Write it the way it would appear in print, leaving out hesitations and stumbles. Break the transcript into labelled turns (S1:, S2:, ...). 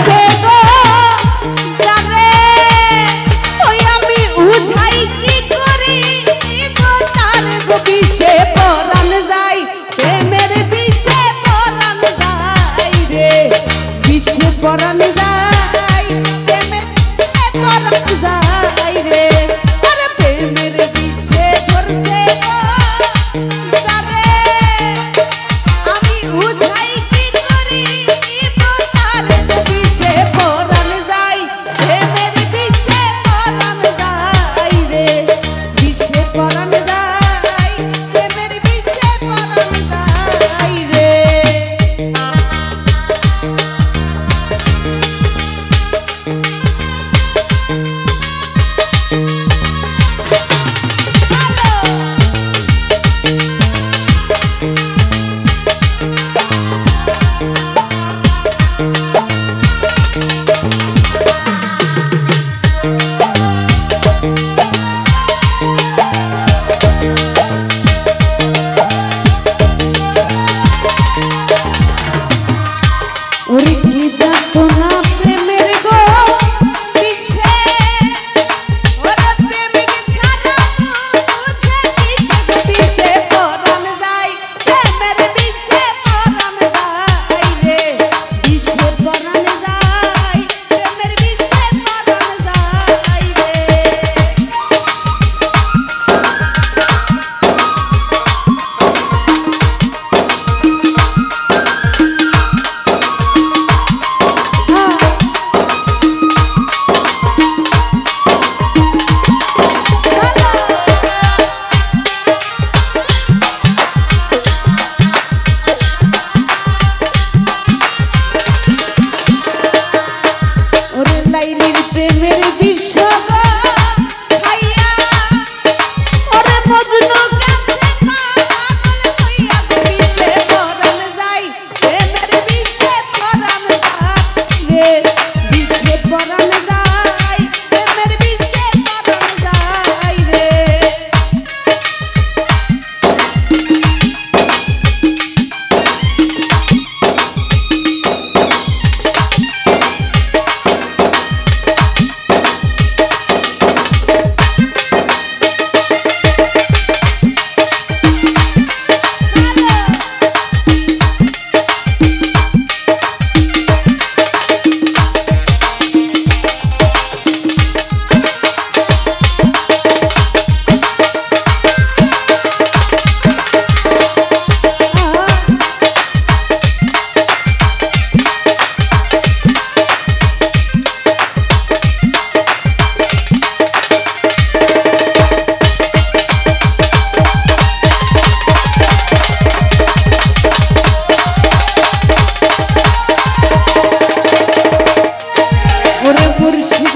S1: ধরছে গো জানে ওই আমি উঝাই কি করি গো তার গো বিষে পরাণ যাই প্রেমের বিষে পরাণ যাই রে বিষে পরাণ যাই প্রেমের পরাণ যাই রে আরে প্রেমের বিষে ধরছে গো জানে আমি উঝাই কি করি গো তার গো বিষে পরাণ যাই প্রেমের বিষে পরাণ যাই রে বিষে পরাণ যাই প্রেমের বিষে পরাণ যাই রে ওরে কি দেখো না প্রেমের গো পিছে ওরে প্রেমিক ছাড়া বুঝে পিছে পিছে পরাণ যাই প্রেমের পিছে পরাণ যাই রে পিছে পরাণ যাই প্রেমের পিছে পরাণ যাই রে ওরে লাইলির প্রেমের বিষ গো খাইয়া ওরে মজনু কাছে পাগল হইয়া বিষে পরাণ যাই প্রেমের বিষে পরাণ যাই রে বিষে পরাণ যাই প্রেমের বিষে পরাণ যাই রে ওরে মুর্শিদ